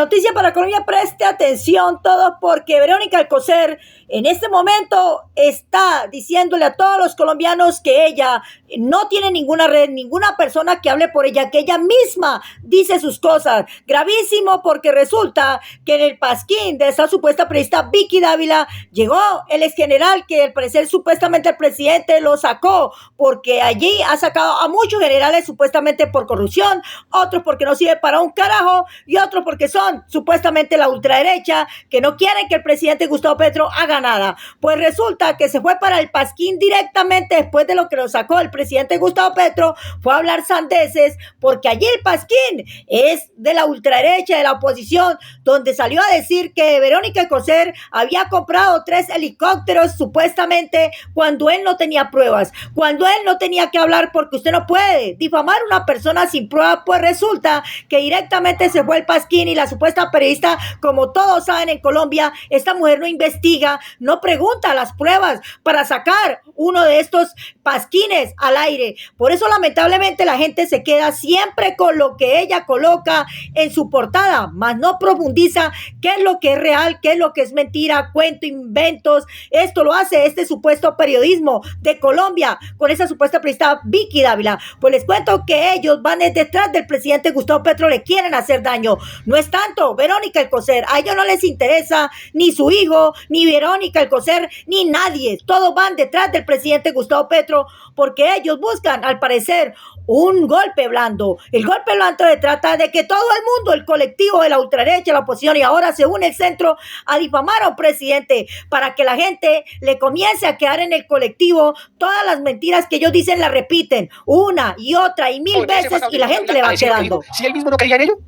Noticia para Colombia, preste atención todos porque Verónica Alcocer en este momento está diciéndole a todos los colombianos que ella no tiene ninguna red, ninguna persona que hable por ella, que ella misma dice sus cosas. Gravísimo, porque resulta que en el pasquín de esa supuesta periodista Vicky Dávila llegó el ex general que al parecer supuestamente el presidente lo sacó porque allí ha sacado a muchos generales supuestamente por corrupción, otros porque no sirve para un carajo y otros porque son supuestamente la ultraderecha que no quieren que el presidente Gustavo Petro haga nada. Pues resulta que se fue para el pasquín directamente después de lo que lo sacó el presidente Gustavo Petro, fue a hablar sandeces, porque allí el pasquín es de la ultraderecha, de la oposición, donde salió a decir que Verónica Alcocer había comprado 3 helicópteros supuestamente cuando él no tenía pruebas, cuando él no tenía que hablar, porque usted no puede difamar a una persona sin pruebas. Pues resulta que directamente se fue el pasquín y la supuesta periodista, como todos saben en Colombia, esta mujer no investiga, no pregunta las pruebas para sacar uno de estos pasquines al aire. Por eso lamentablemente la gente se queda siempre con lo que ella coloca en su portada, más no profundiza qué es lo que es real, qué es lo que es mentira, cuento, inventos. Esto lo hace este supuesto periodismo de Colombia con esa supuesta periodista Vicky Dávila. Pues les cuento que ellos van detrás del presidente Gustavo Petro, le quieren hacer daño. No es tanto Verónica Alcocer, a ellos no les interesa ni su hijo, ni Verónica Alcocer, ni nadie. Todos van detrás del presidente Gustavo Petro porque ellos buscan, al parecer, un golpe blando. El golpe blando se trata de que todo el mundo, el colectivo de la ultraderecha, la oposición y ahora se une el centro a difamar a un presidente para que la gente le comience a quedar en el colectivo. Todas las mentiras que ellos dicen las repiten una y otra y 1000 veces y la gente le va quedando. Si él mismo no creía en ello,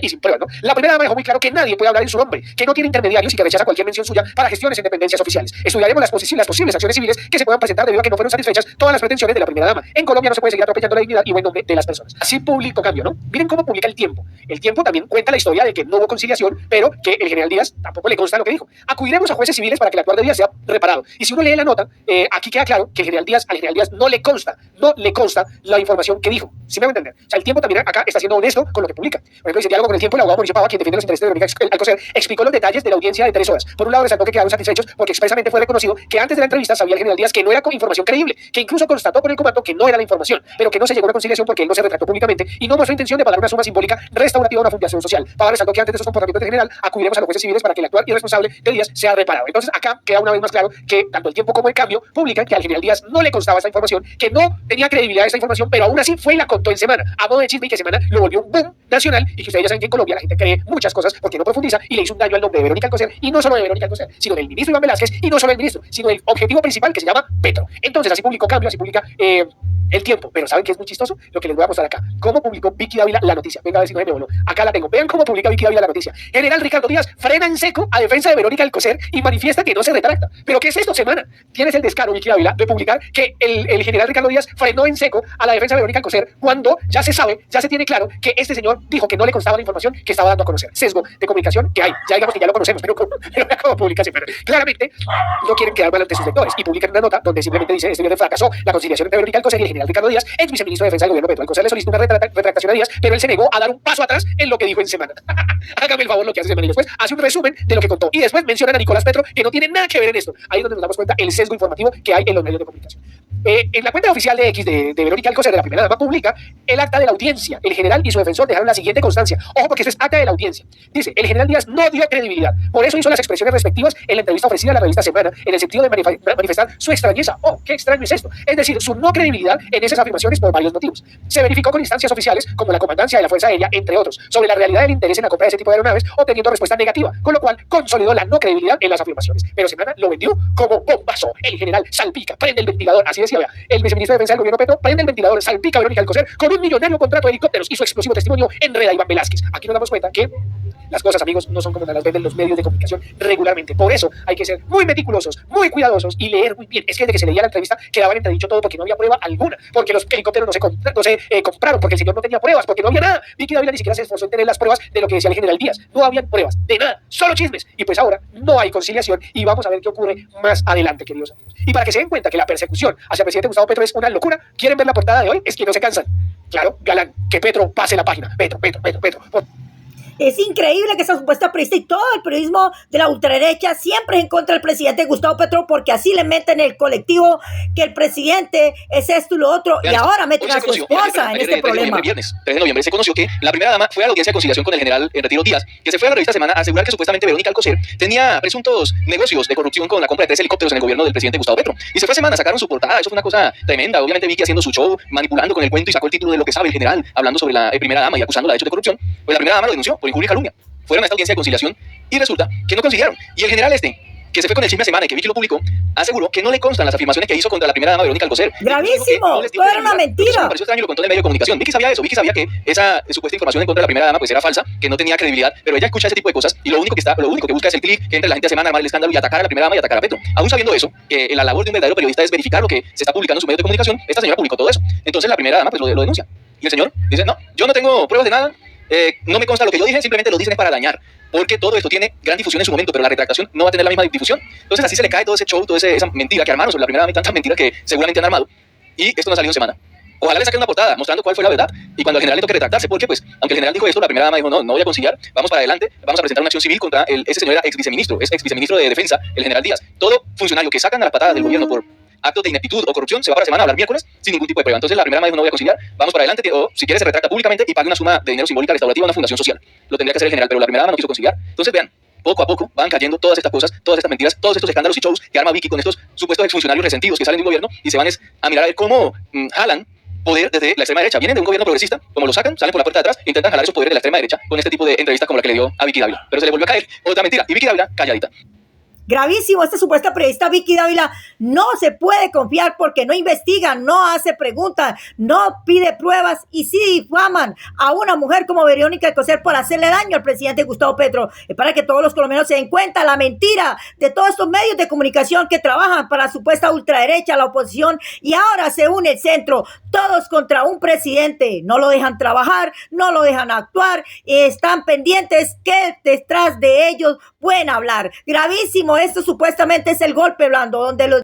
y sin pruebas, ¿no? La primera dama dejó muy claro que nadie puede hablar en su nombre, que no tiene intermediarios y que rechaza cualquier mención suya para gestiones en dependencias oficiales. Estudiaremos las posibles acciones civiles que se puedan presentar debido a que no fueron satisfechas todas las pretensiones de la primera dama. En Colombia no se puede seguir atropellando la dignidad y buen nombre de las personas. Así publicó Cambio, ¿no? Miren cómo publica El Tiempo. El Tiempo también cuenta la historia de que no hubo conciliación, pero que el general Díaz tampoco le consta lo que dijo. Acudiremos a jueces civiles para que el actuar de Díaz sea reparado. Y si uno lee la nota, aquí queda claro que al general Díaz no le consta la información que dijo. ¿Sí me voy a entender? O sea, El Tiempo también acá está siendo honesto con lo que publica. Por ejemplo, dice diálogo con El Tiempo, el abogado Mauricio Pava, quien defiende los intereses de Verónica Alcocer, explicó los detalles de la audiencia de 3 horas. Por un lado, resaltó que quedaron satisfechos porque expresamente fue reconocido que antes de la entrevista sabía el general Díaz que no era con información creíble, que incluso constató por el comando que no era la información, pero que no se llegó a una conciliación porque él no se retractó públicamente y no mostró intención de pagar una suma simbólica restaurativa a una fundación social. Pava resaltó que antes de esos comportamientos de general acudiremos a los jueces civiles para que el actuar irresponsable de Díaz sea reparado. Entonces acá queda una vez más claro que tanto El Tiempo como El Cambio publican que al general Díaz no le constaba esta información, que no tenía credibilidad esta información, pero aún así fue y la contó en Semana, a modo de chisme, y que Semana lo volvió un boom nacional y que ustedes ya saben que en Colombia la gente cree muchas cosas porque no profundiza y le hizo un daño al nombre de Verónica Alcocer, y no solo de Verónica Alcocer, sino del ministro Iván Velázquez, y no solo del ministro, sino del objetivo principal que se llama Petro. Entonces así publicó Cambio, así publica El Tiempo. Pero ¿saben qué es muy chistoso? Lo que les voy a mostrar acá. ¿Cómo publicó Vicky Dávila la noticia? Venga a ver si no me voló. Acá la tengo. Vean cómo publica Vicky Dávila la noticia. General Ricardo Díaz frena en seco a defensa de Verónica Alcocer y manifiesta que no se retracta. ¿Pero qué es esto, Semana? Tienes el descaro, Vicky Dávila, de publicar que el general Ricardo Díaz frenó en seco a la defensa de Verónica Alcocer cuando ya se sabe, ya se tiene claro que este señor dijo que no le constaba la información que estaba dando a conocer. Sesgo de comunicación que hay. Ya digamos que ya lo conocemos, pero como publicación. Pero claramente no quieren quedar mal ante sus lectores y publican una nota donde simplemente dice: este viernes fracasó la conciliación entre Verónica Alcocer y el general Ricardo Díaz, ex viceministro de Defensa del gobierno Petro. Alcocer le solicitó una retractación a Díaz, pero él se negó a dar un paso atrás en lo que dijo en Semana. Hágame el favor lo que hace Semana y después hace un resumen de lo que contó. Y después mencionan a Nicolás Petro, que no tiene nada que ver en esto. Ahí es donde nos damos cuenta el sesgo informativo que hay en los medios de comunicación. En la cuenta oficial de X de Verónica Alcocer, de la primera dama, publica el acta de la audiencia. El general y su defensor dejaron la siguiente constancia. Ojo, porque eso es acta de la audiencia. Dice: el general Díaz no dio credibilidad. Por eso hizo las expresiones respectivas en la entrevista ofrecida a la revista Semana, en el sentido de manifestar su extrañeza. Oh, qué extraño es esto. Es decir, su no credibilidad en esas afirmaciones por varios motivos. Se verificó con instancias oficiales como la Comandancia de la Fuerza Aérea, entre otros, sobre la realidad del interés en la compra de ese tipo de aeronaves, obteniendo respuesta negativa, con lo cual consolidó la no credibilidad en las afirmaciones. Pero Semana lo vendió como bombazo. El general salpica, prende el ventilador. Así decía, vea, el viceministro de Defensa del gobierno Petro prende el ventilador, salpica a Verónica Alcocer con un millonario contrato de helicópteros y su explosivo testimonio enreda a Iván Velázquez. Aquí nos damos cuenta que las cosas, amigos, no son como las venden los medios de comunicación regularmente. Por eso hay que ser muy meticulosos, muy cuidadosos y leer muy bien. Es que desde que se leía la entrevista quedaba entredicho todo porque no había prueba alguna, porque los helicópteros no se compraron, porque el señor no tenía pruebas, porque no había nada. Vicky Dávila ni siquiera se esforzó en tener las pruebas de lo que decía el general Díaz. No habían pruebas de nada, solo chismes. Y pues ahora no hay conciliación y vamos a ver qué ocurre más adelante, queridos amigos. Y para que se den cuenta que la persecución hacia el presidente Gustavo Petro es una locura, ¿quieren ver la portada de hoy? Es que no se cansan. Claro, Galán, que Petro pase la página. Petro. Es increíble que esa supuesta periodista y todo el periodismo de la ultraderecha siempre es en contra del presidente Gustavo Petro, porque así le meten el colectivo que el presidente es esto y lo otro, y ahora meten a su esposa en este problema. El viernes 3 de noviembre se conoció que la primera dama fue a la audiencia de conciliación con el general en retiro Díaz, que se fue a la revista Semana a asegurar que supuestamente Verónica Alcocer tenía presuntos negocios de corrupción con la compra de 3 helicópteros en el gobierno del presidente Gustavo Petro. Y se fue a Semana, sacaron su portada, eso fue una cosa tremenda. Obviamente Vicky haciendo su show, manipulando con el cuento y sacó el título de Lo que sabe el general, hablando sobre la primera dama y acusándola de hechos de corrupción. Pues la primera dama lo denunció por injuria y calumnia. Fueron a esta audiencia de conciliación y resulta que no conciliaron. Y el general que se fue con el chisme a Semana y que Vicky lo publicó, aseguró que no le constan las afirmaciones que hizo contra la primera dama Verónica Alcocer. ¡Gravísimo! Todo era una mentira. Me pareció extraño y lo contó en el medio de comunicación. Vicky sabía eso, Vicky sabía que esa supuesta información en contra de la primera dama pues era falsa, que no tenía credibilidad, pero ella escucha ese tipo de cosas y lo único que busca es el clic, que entre la gente a Semana a armar el escándalo y atacar a la primera dama y atacar a Petro. Aún sabiendo eso, que la labor de un verdadero periodista es verificar lo que se está publicando en sus medios de comunicación, esta señora publicó todo eso. Entonces la primera dama pues lo denuncia. Y el señor dice, no, yo no tengo pruebas de nada, no me consta lo que yo dije, simplemente lo dicen para dañar, porque todo esto tiene gran difusión en su momento, pero la retractación no va a tener la misma difusión. Entonces así se le cae todo ese show, toda esa mentira que armaron sobre la primera dama y tantas mentiras que seguramente han armado, y esto no ha salido en Semana. Ojalá le saquen una portada mostrando cuál fue la verdad y cuando al general le toque retractarse, porque pues, aunque el general dijo esto, la primera dama dijo, no voy a conciliar, vamos para adelante, vamos a presentar una acción civil contra ese señor, era ex viceministro de Defensa, el general Díaz. Todo funcionario que sacan a las patadas del gobierno por actos de ineptitud o corrupción se va para Semana a hablar miércoles sin ningún tipo de prueba. Entonces la primera dama dijo, no voy a conciliar, vamos para adelante, o si quiere se retracta públicamente y pague una suma de dinero simbólica restaurativa a una fundación social. Lo tendría que hacer el general, pero la primera dama no quiso conciliar. Entonces vean, poco a poco van cayendo todas estas cosas, todas estas mentiras, todos estos escándalos y shows que arma Vicky con estos supuestos exfuncionarios resentidos que salen de un gobierno y se van a mirar a ver cómo jalan poder desde la extrema derecha. Vienen de un gobierno progresista, como lo sacan, salen por la puerta de atrás e intentan jalar esos poderes de la extrema derecha con este tipo de entrevistas como la que le dio a Vicky Dávila. Pero se le volvió a caer otra mentira y Vicky Dávila calladita. Gravísimo, esta supuesta periodista Vicky Dávila no se puede confiar porque no investiga, no hace preguntas, no pide pruebas y sí difaman a una mujer como Verónica Alcocer por hacerle daño al presidente Gustavo Petro. Es para que todos los colombianos se den cuenta la mentira de todos estos medios de comunicación que trabajan para la supuesta ultraderecha, la oposición, y ahora se une el centro, todos contra un presidente. No lo dejan trabajar, no lo dejan actuar, están pendientes que detrás de ellos pueden hablar. Gravísimo. Esto supuestamente es el golpe blando, donde